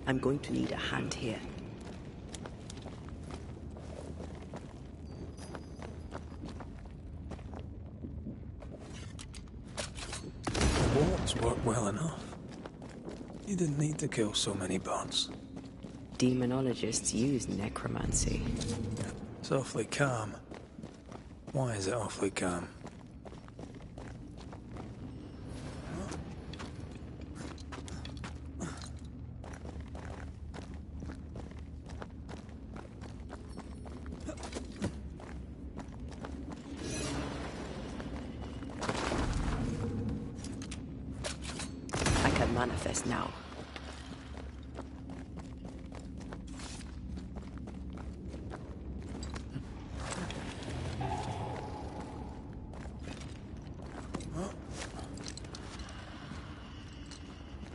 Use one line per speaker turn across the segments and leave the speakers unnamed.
I'm going to need a hand here.
The wards worked well enough. You didn't need to kill so many bots.
Demonologists use necromancy.
It's awfully calm. Why is it awfully calm?
I can manifest now.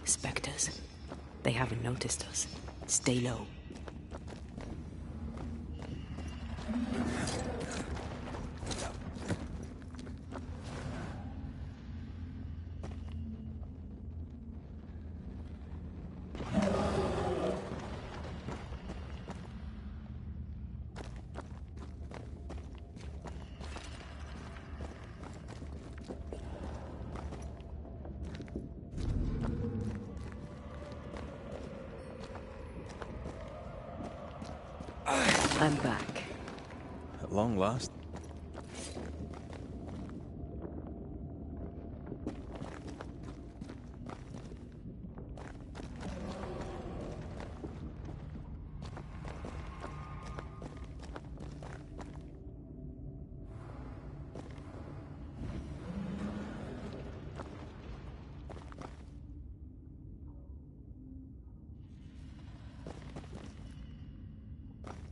Spectres. They haven't noticed us. Stay low. I'm back.
At long last.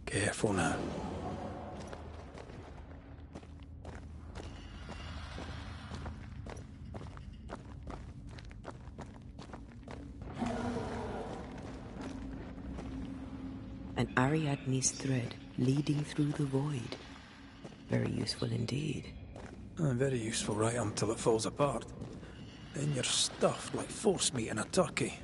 Careful now.
An Ariadne's thread leading through the void. Very useful indeed.
Very useful right until it falls apart. Then you're stuffed like force meat in a turkey.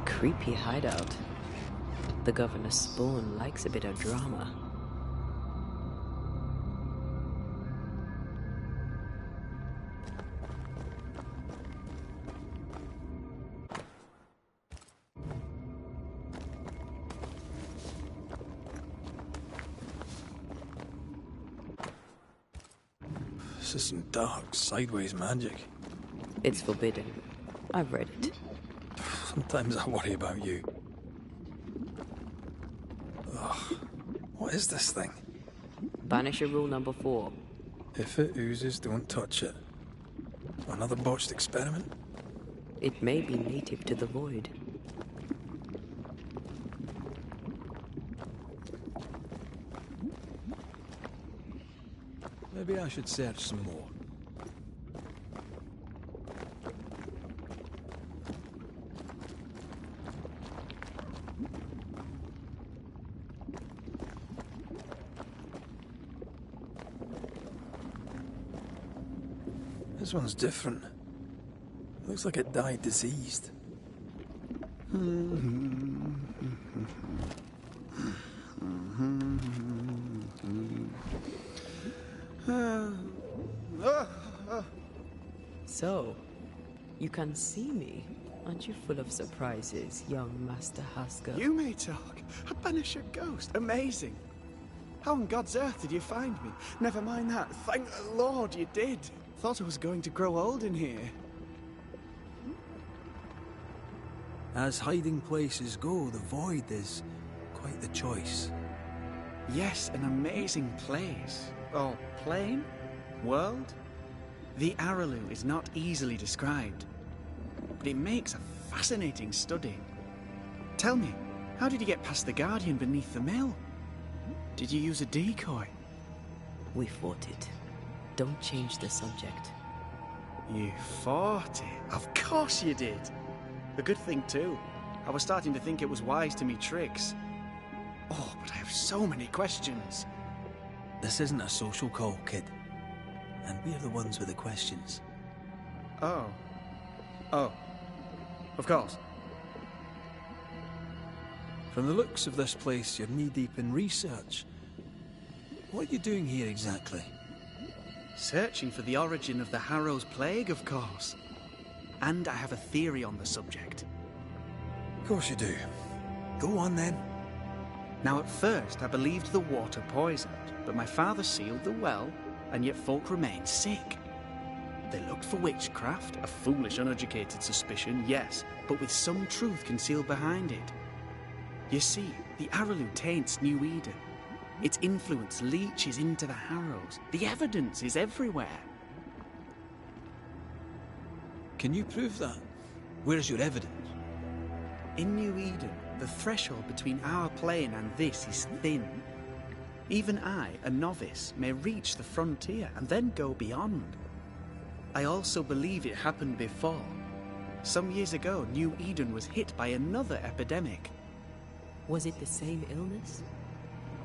Creepy hideout. The governor's spawn likes a bit of drama.
This is some dark, sideways magic.
It's forbidden. I've read it.
Sometimes I worry about you. Ugh. What is this thing?
Banisher rule number 4.
If it oozes, don't touch it. Another botched experiment?
It may be native to the void.
Maybe I should search some more. This one's different. Looks like it died diseased.
So, you can see me. Aren't you full of surprises, young Master Haskell?
You may talk. A Banisher ghost. Amazing. How on God's earth did you find me? Never mind that. Thank the Lord you did. Thought I was going to grow old in here.
As hiding places go, the void is quite the choice.
Yes, an amazing place. Or plane? World? The Araloo is not easily described, but it makes a fascinating study. Tell me, how did you get past the Guardian beneath the mill? Did you use a decoy?
We fought it. Don't change the subject.
You fought it? Of course you did. A good thing too. I was starting to think it was wise to me tricks. Oh, but I have so many questions.
This isn't a social call, kid. And we're the ones with the questions.
Oh. Oh. Of course.
From the looks of this place, you're knee-deep in research. What are you doing here exactly?
Searching for the origin of the Harrow's plague, of course. And I have a theory on the subject.
Of course you do. Go on then.
Now at first I believed the water poisoned, but my father sealed the well, and yet folk remained sick. They looked for witchcraft, a foolish, uneducated suspicion, yes, but with some truth concealed behind it. You see, the Araloo taints New Eden. Its influence leaches into the Harrows. The evidence is everywhere.
Can you prove that? Where's your evidence?
In New Eden, the threshold between our plane and this is thin. Even I, a novice, may reach the frontier and then go beyond. I also believe it happened before. Some years ago, New Eden was hit by another epidemic.
Was it the same illness?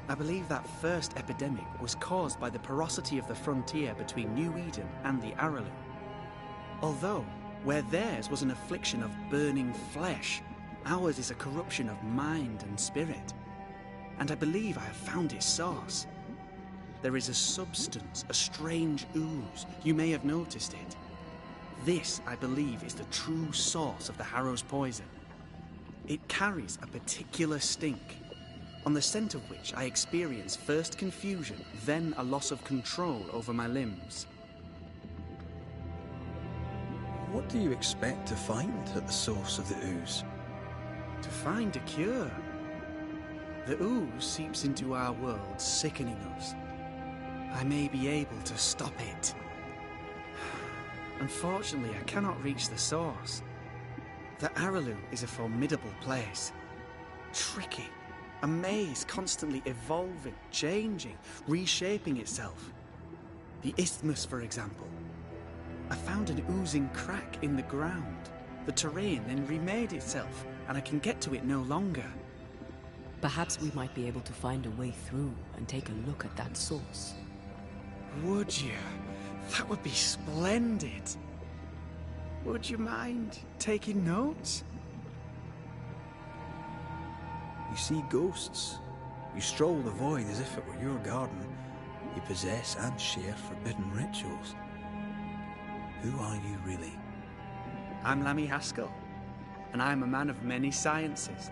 I believe that first epidemic was caused by the porosity of the frontier between New Eden and the Araloo. Although, where theirs was an affliction of burning flesh, ours is a corruption of mind and spirit. And I believe I have found its source. There is a substance, a strange ooze. You may have noticed it. This, I believe, is the true source of the Harrow's poison. It carries a particular stink, on the scent of which I experience first confusion, then a loss of control over my limbs.
What do you expect to find at the source of the ooze?
To find a cure. The ooze seeps into our world, sickening us. I may be able to stop it. Unfortunately, I cannot reach the source. The Araloo is a formidable place. Tricky. A maze constantly evolving, changing, reshaping itself. The isthmus, for example. I found an oozing crack in the ground. The terrain then remade itself, and I can get to it no longer.
Perhaps we might be able to find a way through and take a look at that source.
Would you? That would be splendid. Would you mind taking notes?
You see ghosts. You stroll the void as if it were your garden. You possess and share forbidden rituals. Who are you really?
I'm Lammy Haskell, and I am a man of many sciences.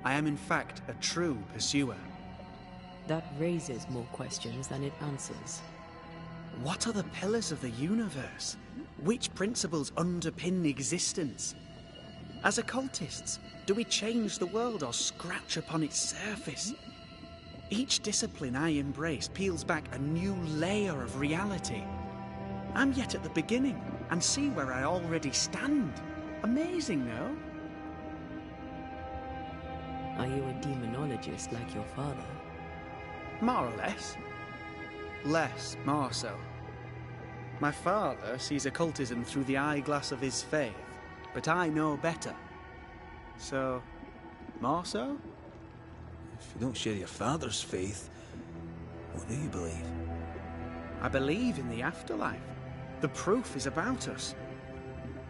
I am in fact a true pursuer.
That raises more questions than it answers.
What are the pillars of the universe? Which principles underpin existence? As occultists, do we change the world or scratch upon its surface? Each discipline I embrace peels back a new layer of reality. I'm yet at the beginning, and see where I already stand. Amazing, no?
Are you a demonologist like your father?
More or less. Less, more so. My father sees occultism through the eyeglass of his faith, but I know better. So, more so?
If you don't share your father's faith, what do you believe?
I believe in the afterlife. The proof is about us.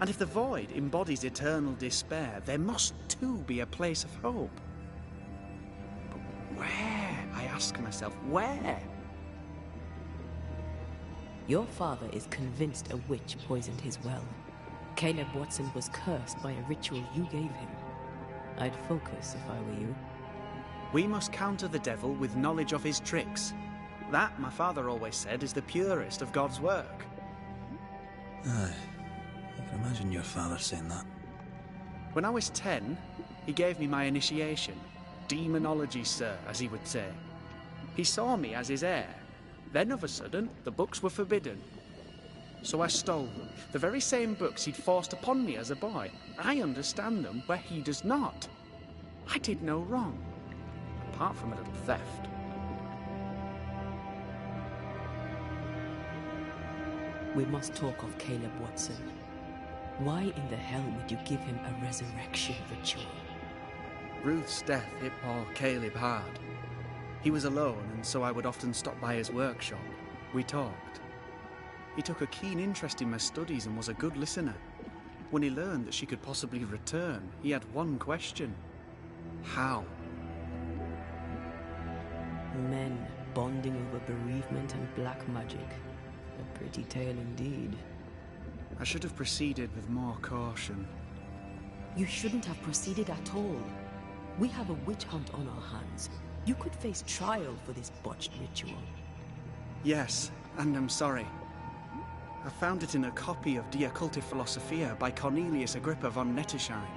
And if the void embodies eternal despair, there must too be a place of hope. But where? I ask myself, where?
Your father is convinced a witch poisoned his well. Caleb Watson was cursed by a ritual you gave him. I'd focus if I were you.
We must counter the devil with knowledge of his tricks. That, my father always said, is the purest of God's work.
Aye, I can imagine your father saying that.
When I was 10, he gave me my initiation. Demonology, sir, as he would say. He saw me as his heir. Then of a sudden, the books were forbidden. So I stole them, the very same books he'd forced upon me as a boy. I understand them where he does not. I did no wrong, apart from a little theft.
We must talk of Caleb Watson. Why in the hell would you give him a resurrection ritual?
Ruth's death hit poor Caleb hard. He was alone, and so I would often stop by his workshop. We talked. He took a keen interest in my studies and was a good listener. When he learned that she could possibly return, he had one question. How?
Men bonding over bereavement and black magic. A pretty tale indeed.
I should have proceeded with more caution.
You shouldn't have proceeded at all. We have a witch hunt on our hands. You could face trial for this botched ritual.
Yes, and I'm sorry. I found it in a copy of De Occulti Philosophia by Cornelius Agrippa von Nettersheim.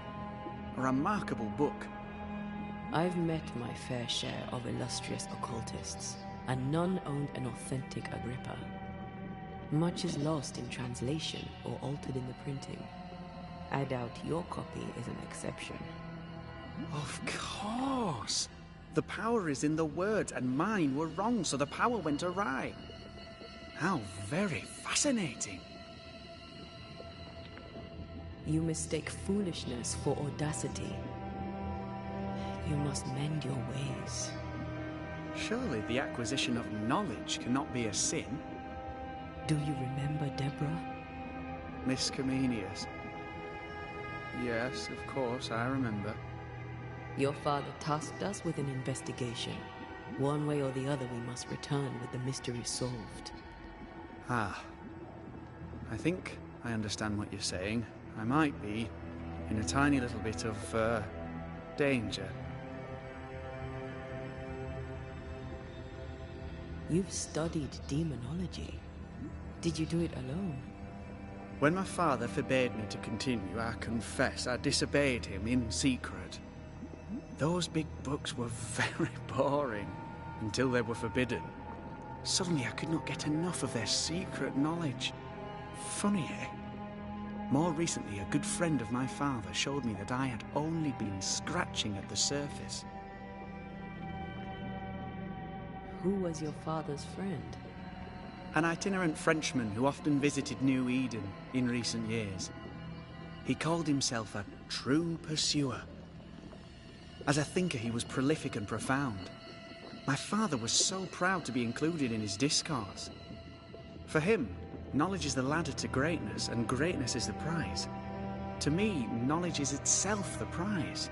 A remarkable book.
I've met my fair share of illustrious occultists, and none owned an authentic Agrippa. Much is lost in translation or altered in the printing. I doubt your copy is an exception.
Of course! The power is in the words, and mine were wrong, so the power went awry. How very fascinating!
You mistake foolishness for audacity. You must mend your ways.
Surely the acquisition of knowledge cannot be a sin.
Do you remember Deborah?
Miss Comenius. Yes, of course, I remember.
Your father tasked us with an investigation. One way or the other, we must return with the mystery solved.
Ah. I think I understand what you're saying. I might be in a tiny little bit of, danger.
You've studied demonology. Did you do it alone?
When my father forbade me to continue, I confess I disobeyed him in secret. Those big books were very boring, until they were forbidden. Suddenly I could not get enough of their secret knowledge. Funny, eh? More recently, a good friend of my father showed me that I had only been scratching at the surface.
Who was your father's friend?
An itinerant Frenchman who often visited New Eden in recent years. He called himself a true pursuer. As a thinker, he was prolific and profound. My father was so proud to be included in his discourse. For him, knowledge is the ladder to greatness, and greatness is the prize. To me, knowledge is itself the prize.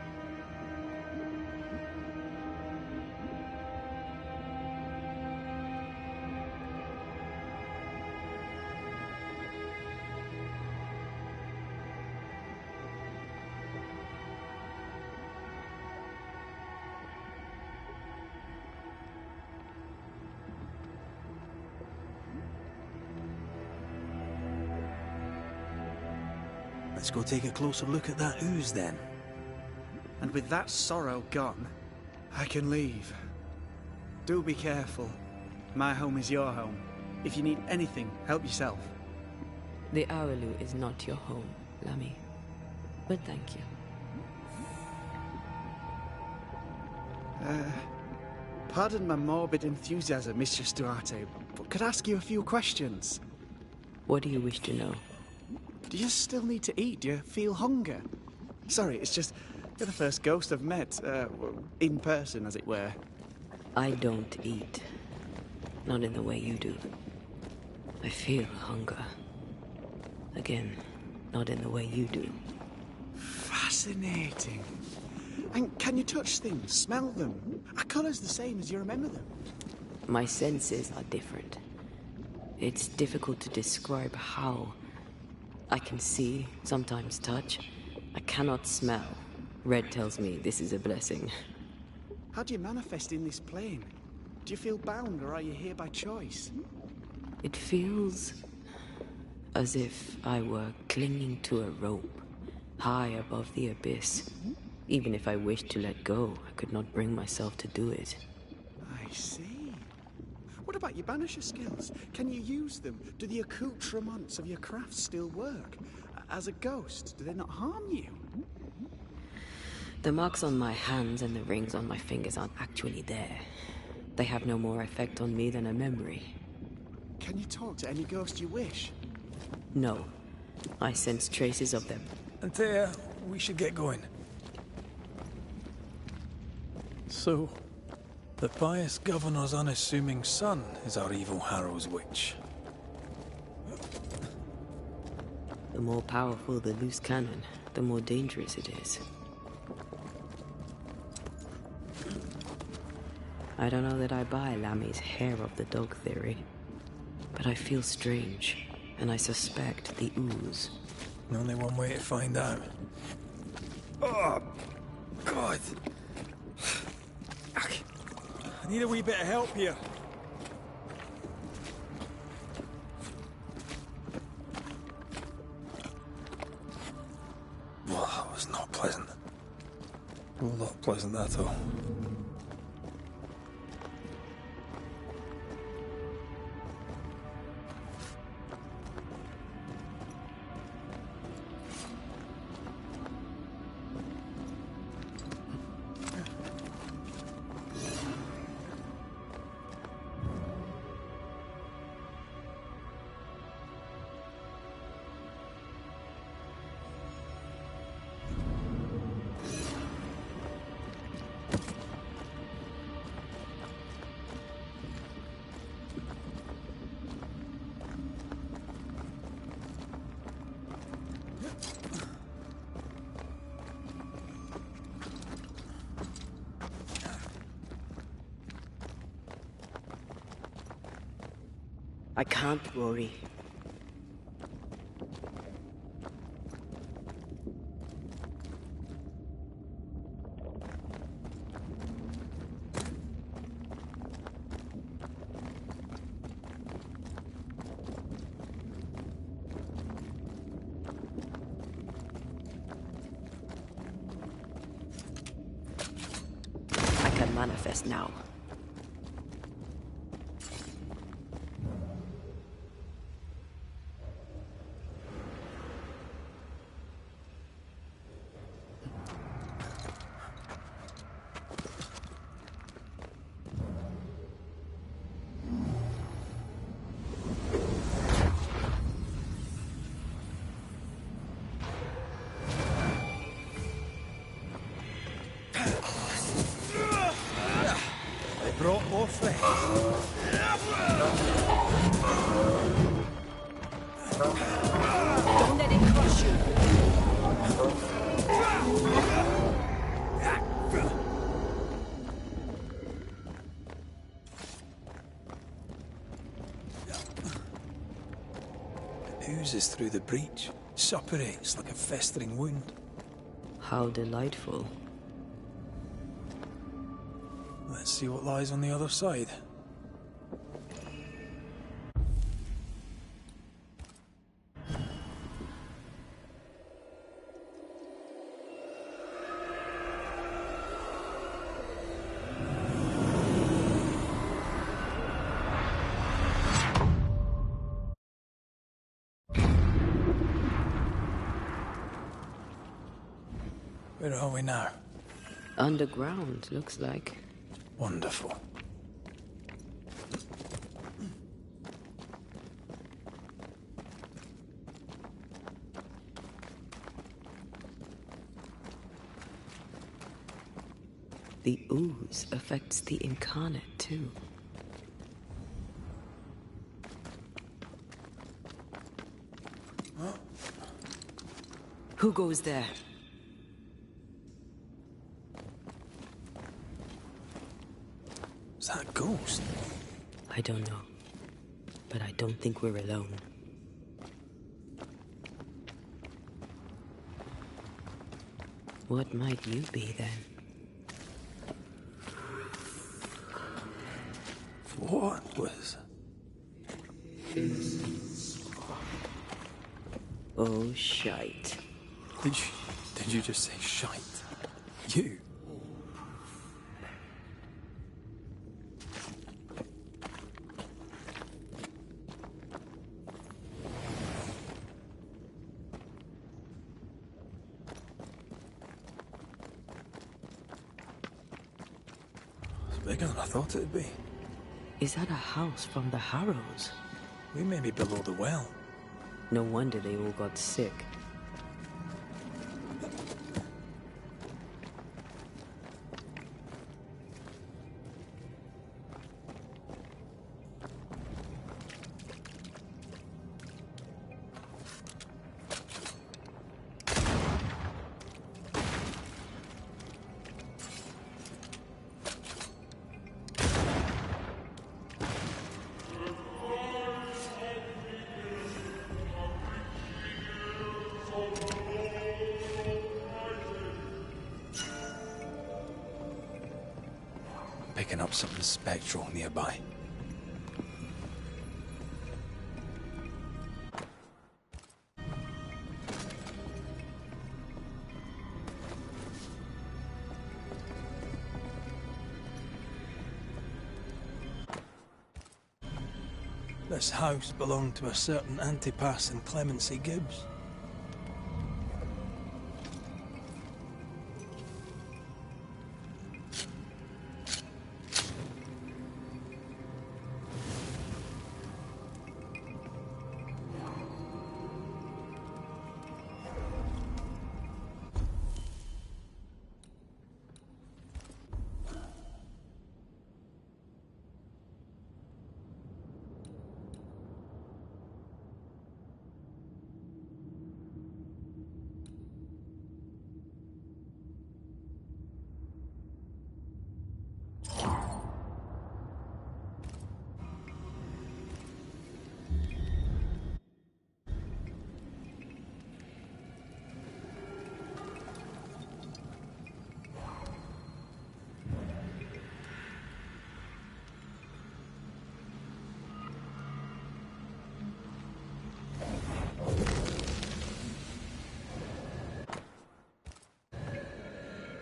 Let's go take a closer look at that ooze then.
And with that sorrow gone, I can leave. Do be careful. My home is your home. If you need anything, help yourself.
The Araloo is not your home, Lammy. But thank you.
Pardon my morbid enthusiasm, Mistress Duarte, but could I ask you a few questions?
What do you wish to know?
Do you still need to eat? Do you feel hunger? Sorry, it's just, you're the first ghost I've met, in person, as it were.
I don't eat. Not in the way you do. I feel hunger. Again, not in the way you do.
Fascinating. And can you touch things, smell them? Are colours the same as you remember them?
My senses are different. It's difficult to describe how. I can see, sometimes touch. I cannot smell. Red tells me this is a blessing.
How do you manifest in this plane? Do you feel bound, or are you here by choice?
It feels as if I were clinging to a rope, high above the abyss. Even if I wished to let go, I could not bring myself to do it.
I see. about your Banisher skills? Can you use them? Do the accoutrements of your craft still work? As a ghost, do they not harm you?
The marks on my hands and the rings on my fingers aren't actually there. They have no more effect on me than a memory.
Can you talk to any ghost you wish?
No. I sense traces of them.
Antea, we should get going. So, the pious governor's unassuming son is our evil Harrow's witch.
The more powerful the loose cannon, the more dangerous it is. I don't know that I buy Lammy's hair of the dog theory, but I feel strange, and I suspect the ooze.
Only one way to find out. Oh, God. I need a wee bit of help here. Well, that was not pleasant. Well, not pleasant at all.
I can't, Rory. I can manifest now.
Brought more friends.
Don't let it crush you.
It oozes through the breach, suppurates like a festering wound.
How delightful.
Let's see what lies on the other side. Where are we now?
Underground, looks like.
Wonderful.
The ooze affects the incarnate, too.
Huh?
Who goes there?
Is that a ghost?
I don't know. But I don't think we're alone. What might you be, then?
What was...
Oh, shite.
Did you just say shite? You? bigger than I thought it'd be.
Is that a house from the Harrows?
We may be below the well.
No wonder they all got sick.
Picking up something spectral nearby. This house belonged to a certain Antipas and Clemency Gibbs.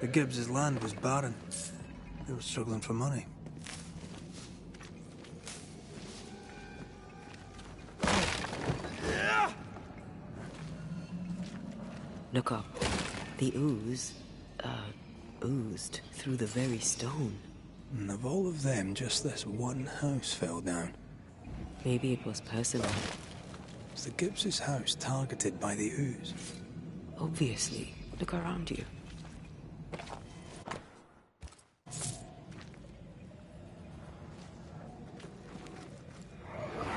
The Gibbs' land was barren. They were struggling for money.
Look up. The ooze, oozed through the very stone.
And of all of them, just this one house fell down.
Maybe it was personal.
Was the Gibbs' house targeted by the ooze?
Obviously. Look around you.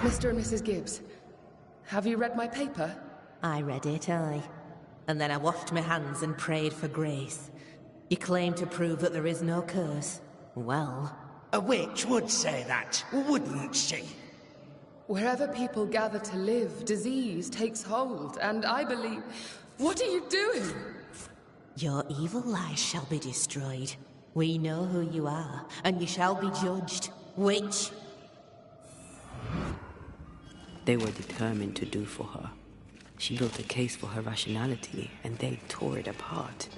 Mr. and Mrs. Gibbs, have you read my paper?
I read it, aye. And then I washed my hands and prayed for grace. You claim to prove that there is no curse. Well...
A witch would say that, wouldn't she?
Wherever people gather to live, disease takes hold, and I believe... What are you doing?
Your evil lies shall be destroyed. We know who you are, and you shall be judged. Witch!
They were determined to do for her. She built a case for her rationality, and they tore it apart.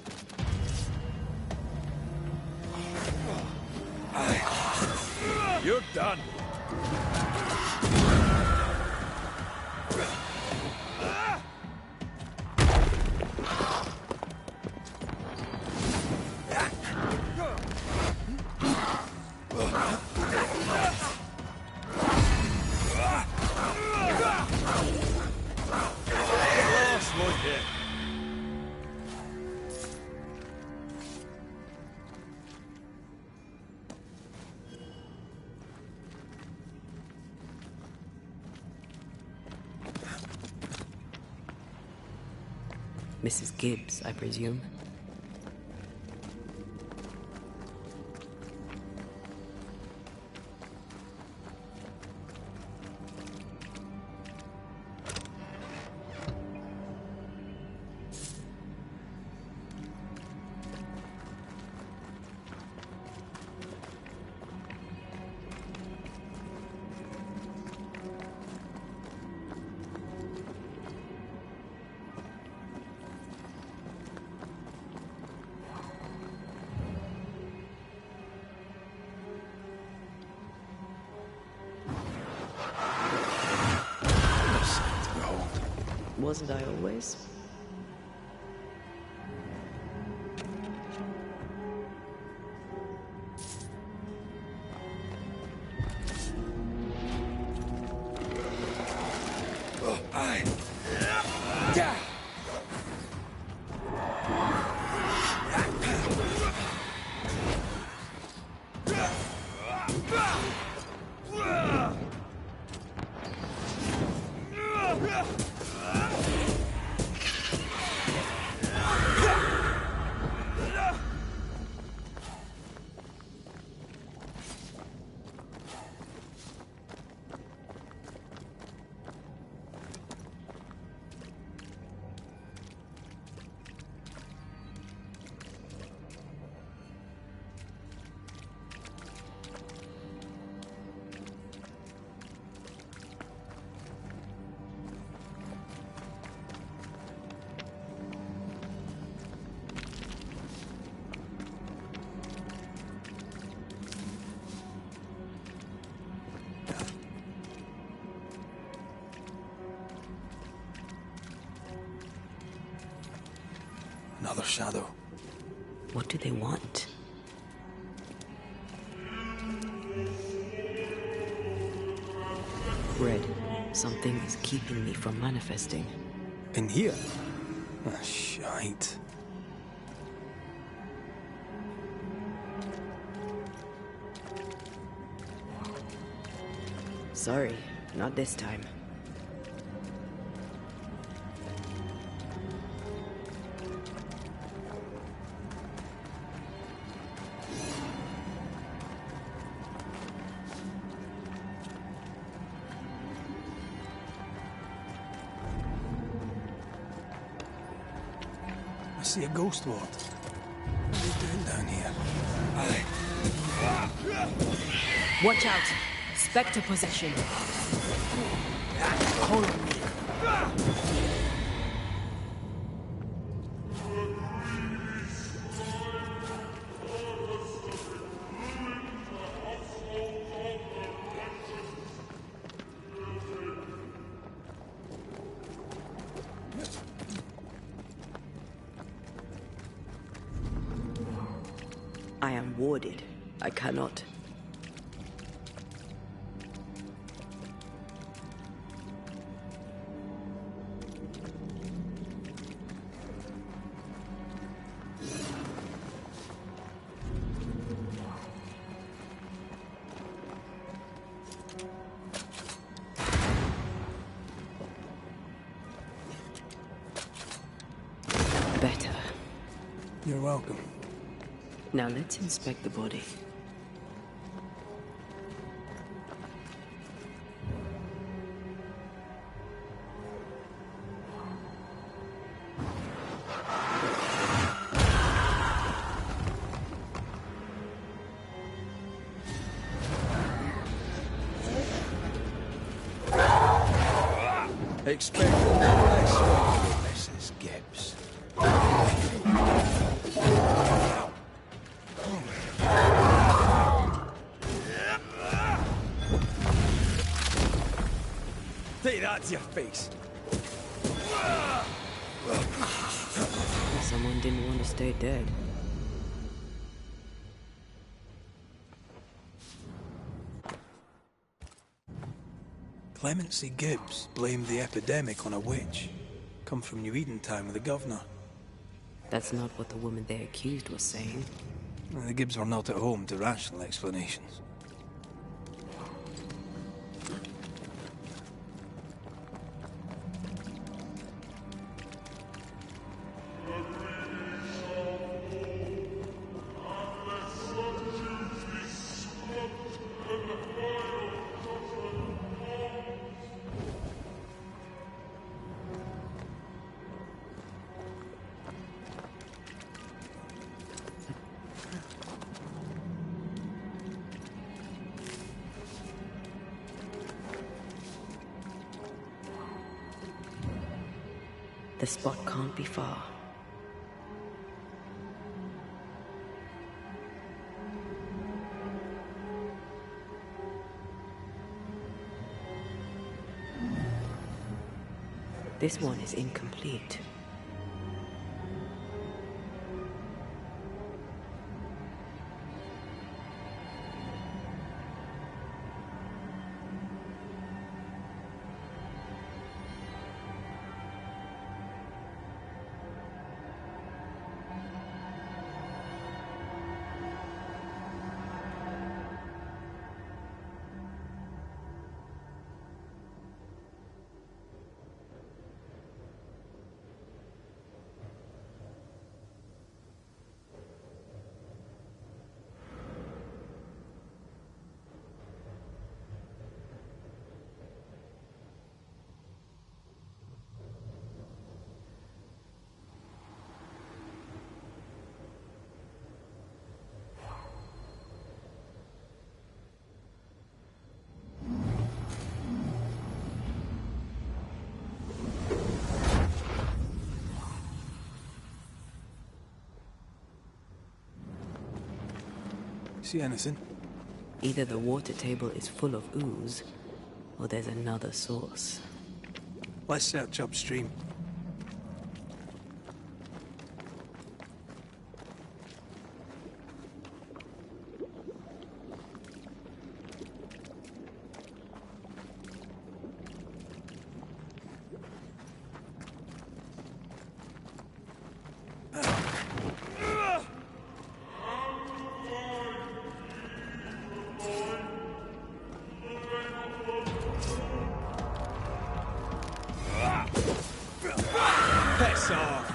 You're done.
Mrs. Gibbs, I presume. Wasn't I always?
Another shadow.
What do they want? Red, something is keeping me from manifesting.
In here? Ah, shite.
Sorry, not this time.
I see a ghost ward. What are they doing down here?
Watch out! Spectre possession. I am warded. I cannot. Better.
You're welcome.
Now let's inspect the body.
Expect no less from you, Mrs. Gibbs. Take that to your face.
Someone didn't want to stay dead.
Clemency Gibbs blamed the epidemic on a witch. Come from New Eden time with the governor.
That's not what the woman they accused was saying.
The Gibbs were not at home to rational explanations.
The spot can't be far. This one is incomplete.
See anything?
Either the water table is full of ooze, or there's another source.
Let's search upstream. Piss off!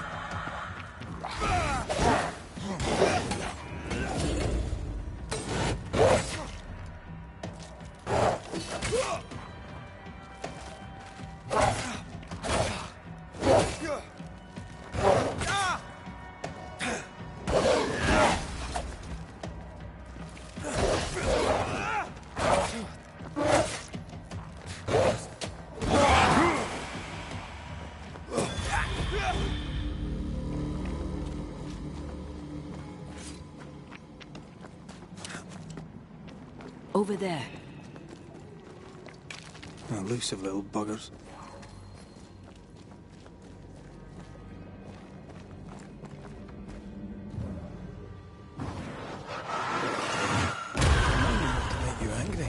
Over there.
Elusive little buggers. Make you angry.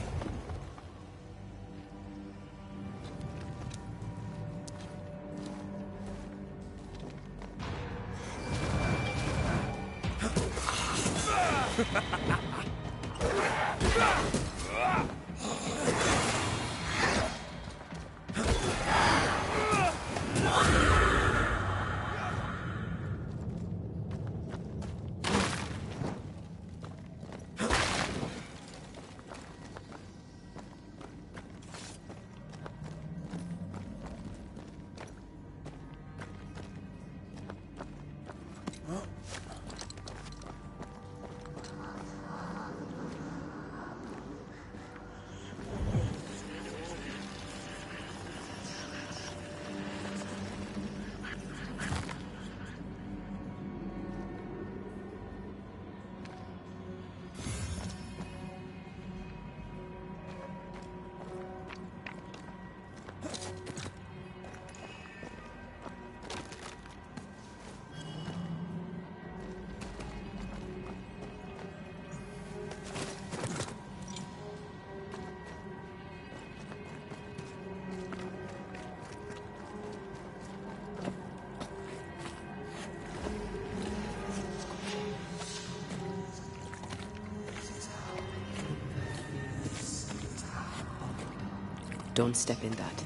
Don't step in that.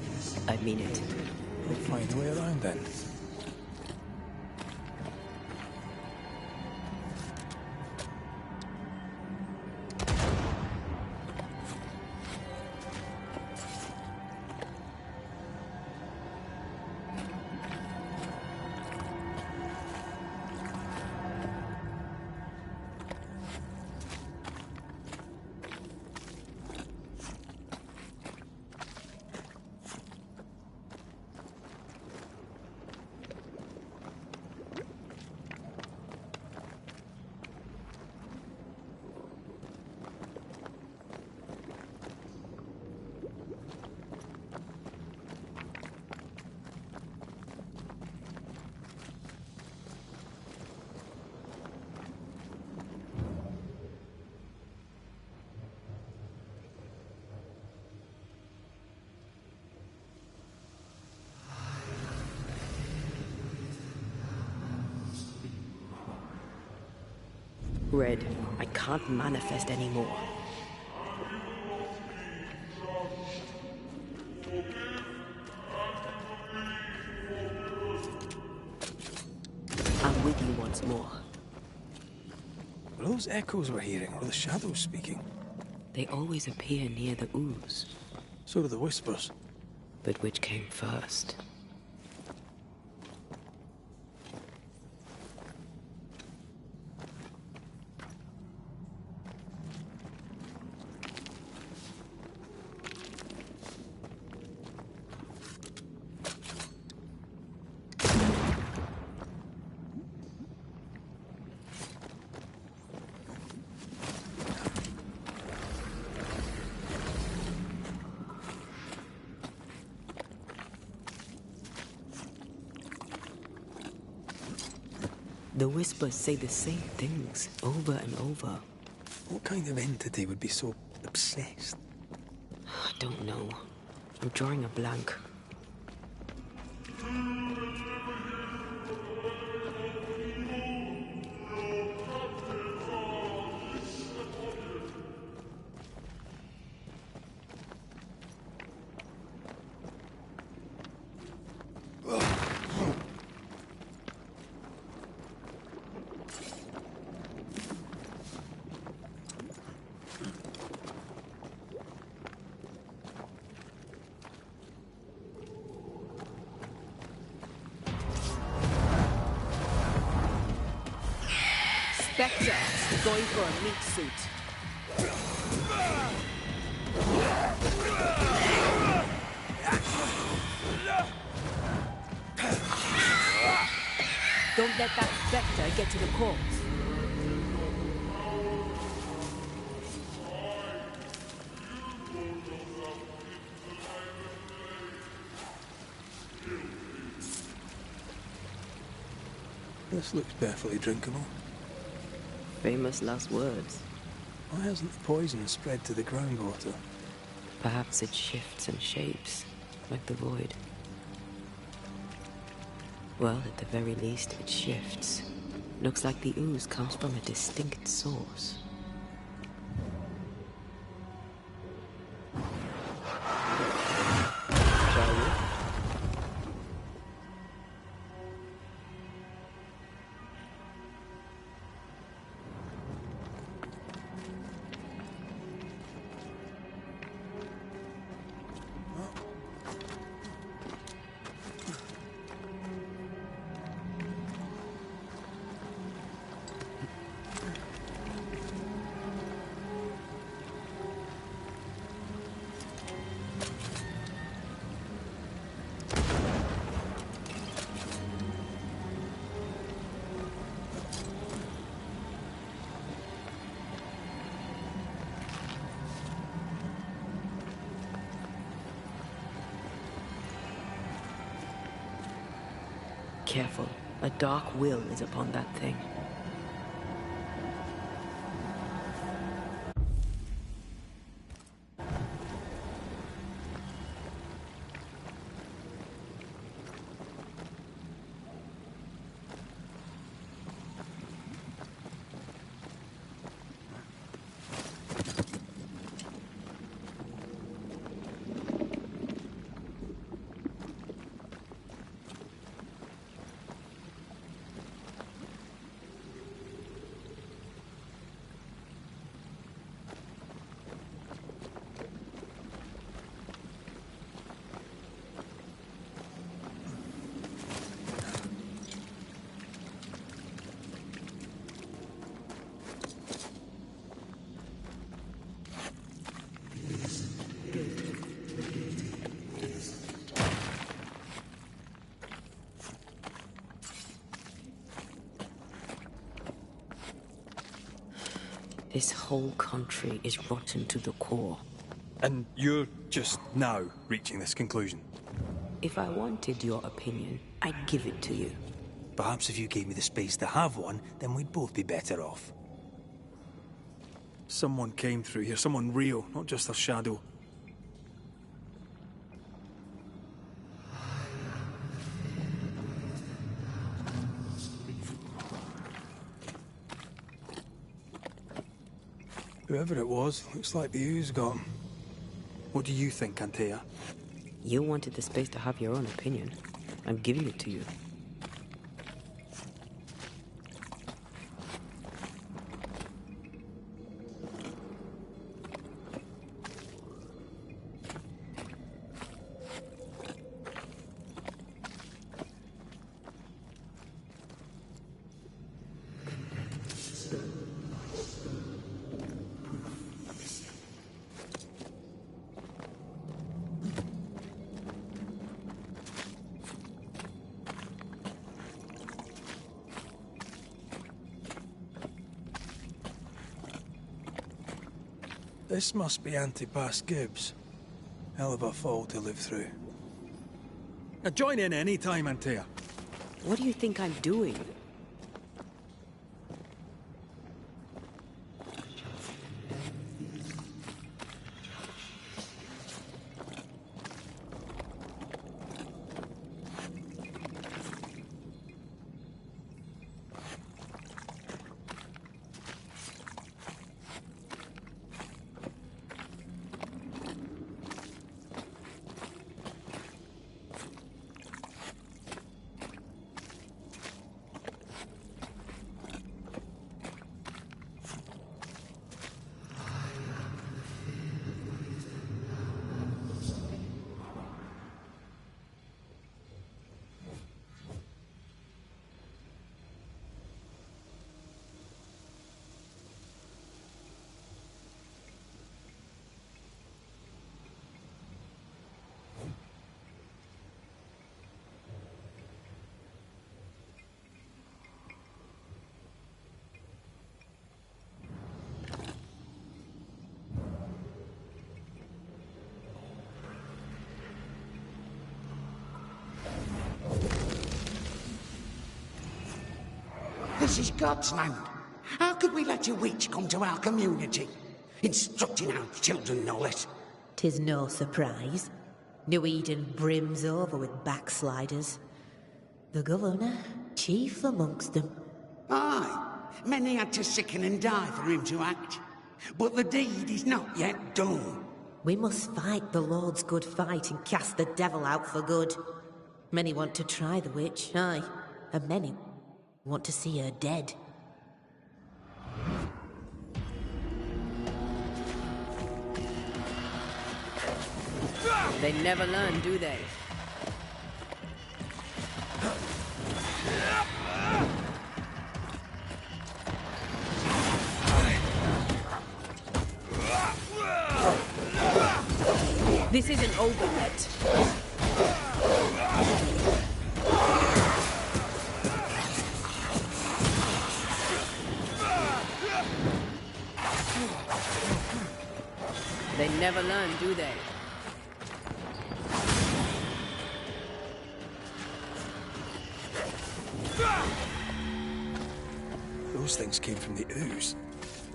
I mean it.
We'll find a way around then.
Red, I can't manifest anymore. I'm with you once more.
Were those echoes we're hearing, or the shadows speaking?
They always appear near the ooze.
So do the whispers.
But which came first? The Whispers say the same things over and over.
What kind of entity would be so obsessed?
I don't know. I'm drawing a blank.
Spectre, going for a meat suit. Don't let that Spectre get to the corpse.
This looks perfectly drinkable.
Famous last words.
Why hasn't the poison spread to the groundwater?
Perhaps it shifts and shapes, like the void. Well, at the very least, it shifts. Looks like the ooze comes from a distinct source. Shall we? Careful. A dark will is upon that thing. This whole country is rotten to the core.
And you're just now reaching this conclusion?
If I wanted your opinion, I'd give it to you.
Perhaps if you gave me the space to have one, then we'd both be better off. Someone came through here, someone real, not just a shadow. Whoever it was, looks like the ooze got him. What do you think, Antea?
You wanted the space to have your own opinion. I'm giving it to you.
This must be Antipas Gibbs. Hell of a fall to live through. Now join in any time, Antea.
What do you think I'm doing?
This is God's land. How could we let a witch come to our community? Instructing our children, no less.
'Tis no surprise. New Eden brims over with backsliders. The governor, chief amongst them.
Aye, many had to sicken and die for him to act. But the deed is not yet done.
We must fight the Lord's good fight and cast the devil out for good. Many want to try the witch, aye, and many want to see her dead.
They never learn, do they? This isn't over yet. They never learn, do they?
Those things came from the ooze.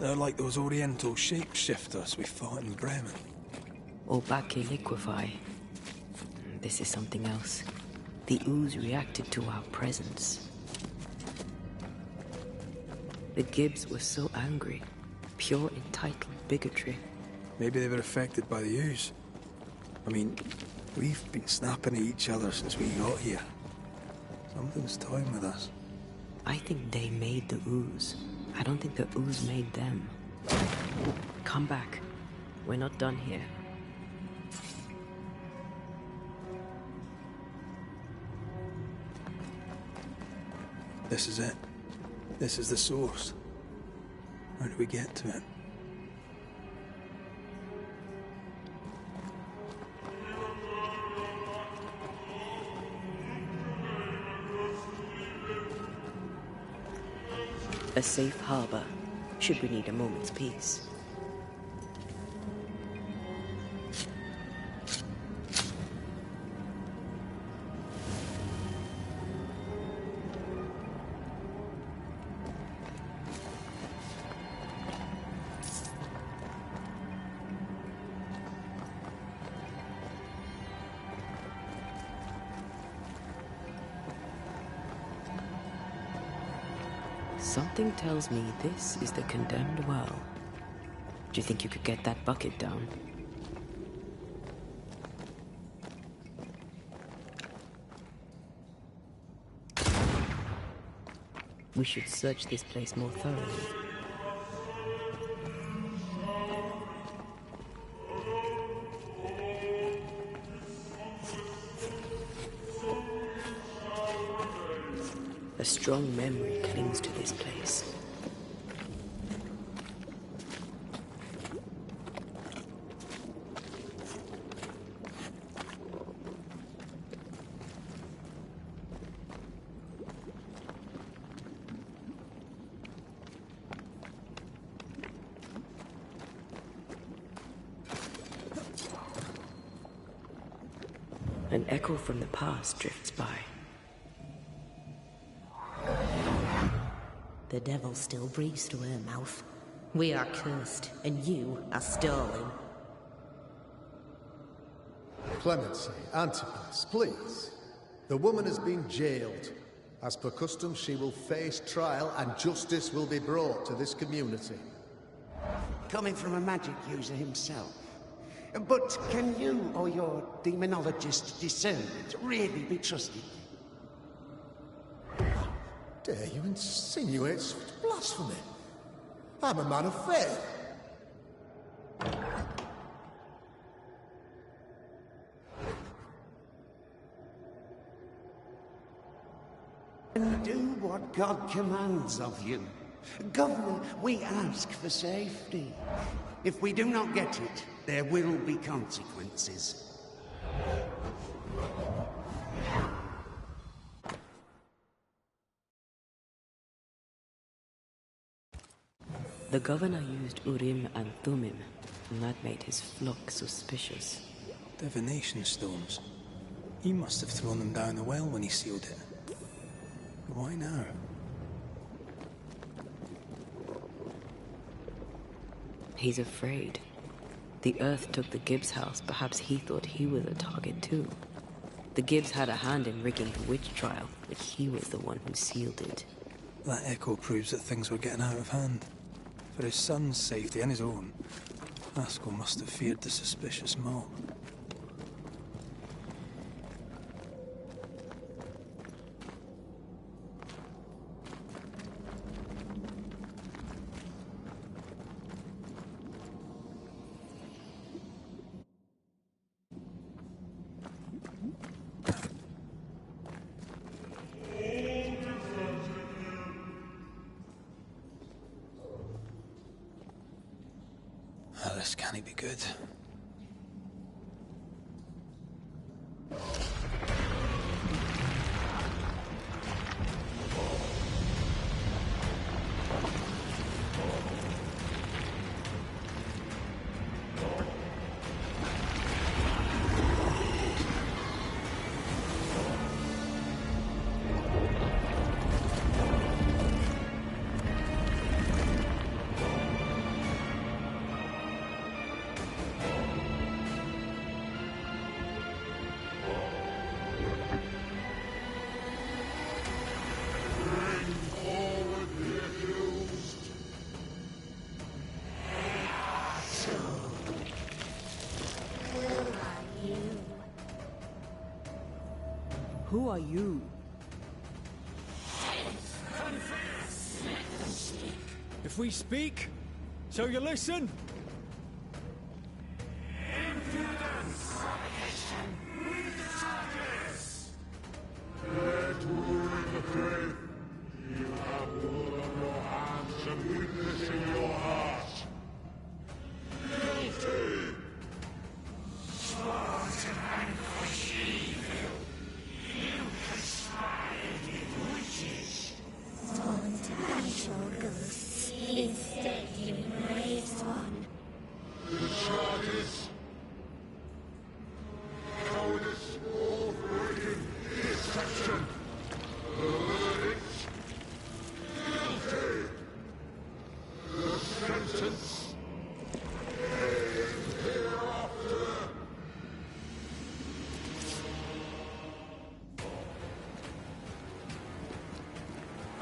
They're like those oriental shapeshifters we fought in Bremen.
Obake liquefy. This is something else. The ooze reacted to our presence. The Gibbs were so angry. Pure entitled bigotry.
Maybe they were affected by the ooze. I mean, we've been snapping at each other since we got here. Something's toying with us.
I think they made the ooze. I don't think the ooze made them. Come back. We're not done here.
This is it. This is the source. How do we get to it?
A safe harbor, should we need a moment's peace. Something tells me this is the condemned well. Do you think you could get that bucket down? We should search this place more thoroughly. A strong memory clings to this place. An echo from the past drifts by.
The devil still breathes through her mouth. We are cursed, and you are stolen.
Clemency, Antipas, please. The woman has been jailed. As per custom, she will face trial and justice will be brought to this community.
Coming from a magic user himself. But can you or your demonologist discernment really be trusted?
Dare you insinuate such blasphemy? I'm a man of faith.
And do what God commands of you. Governor, we ask for safety. If we do not get it, there will be consequences.
The governor used Urim and Thummim, and that made his flock suspicious.
Divination stones. He must have thrown them down the well when he sealed it. But why now?
He's afraid. The Earth took the Gibbs house. Perhaps he thought he was a target too. The Gibbs had a hand in rigging the witch trial, but he was the one who sealed it.
That echo proves that things were getting out of hand. For his son's safety and his own, Haskell must have feared the suspicious mob. This can't be good.
Who are you?
If we speak, shall you listen?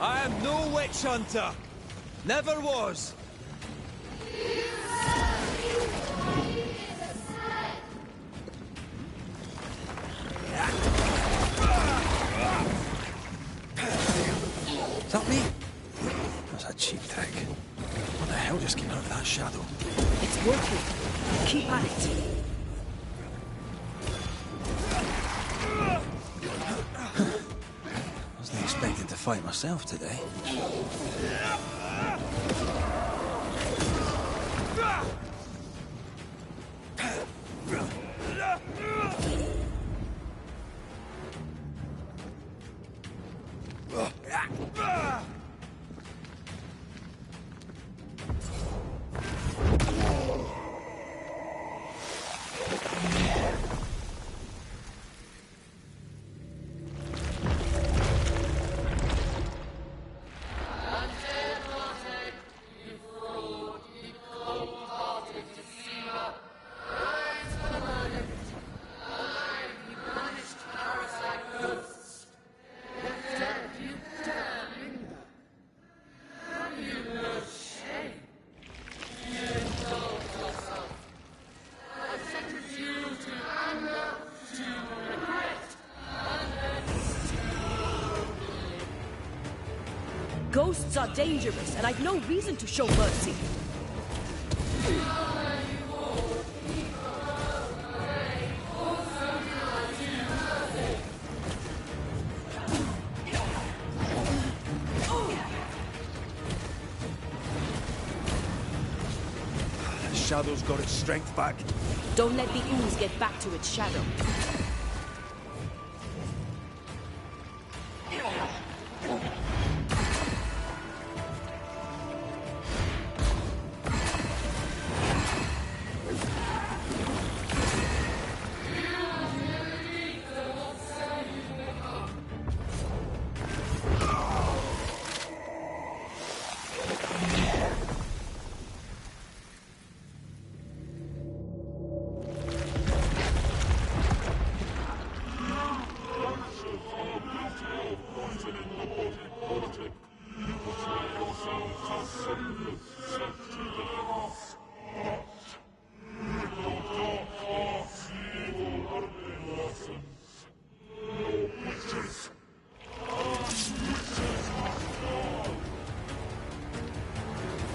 I am no witch hunter. Never was.
Is that me? That's a cheap trick. What the hell just came out of that shadow?
It's working. Keep at it.
Wasn't expecting to fight myself today.
Ghosts are dangerous, and I've no reason to show mercy.
The shadow's got its strength back.
Don't let the ooze get back to its shadow.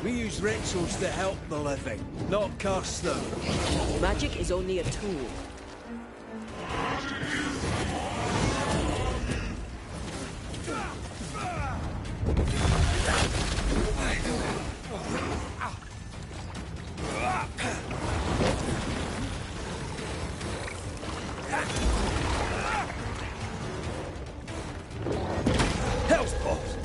We use rituals to help the living, not curse them.
Magic is only a tool.
Hell's balls!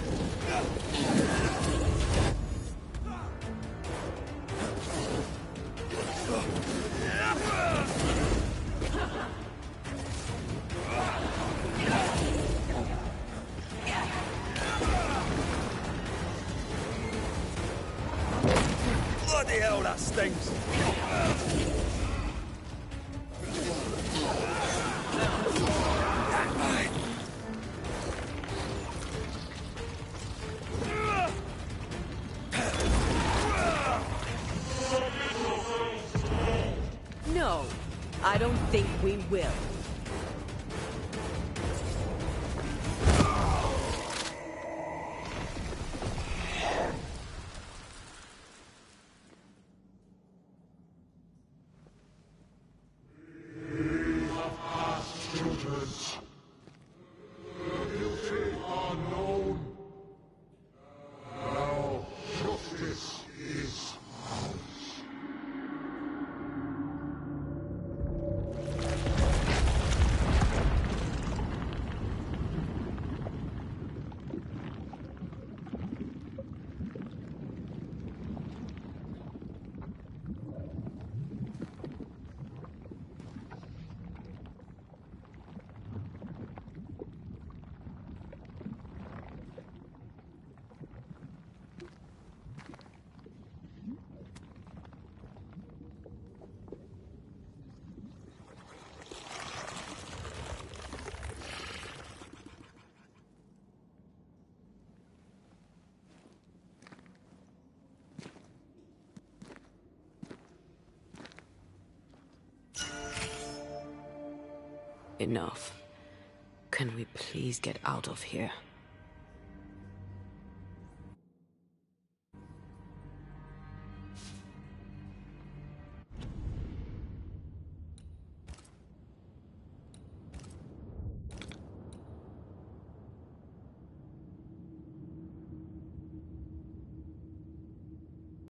Bloody hell, that stings!
No, I don't think we will.
Enough. Can we please get out of here?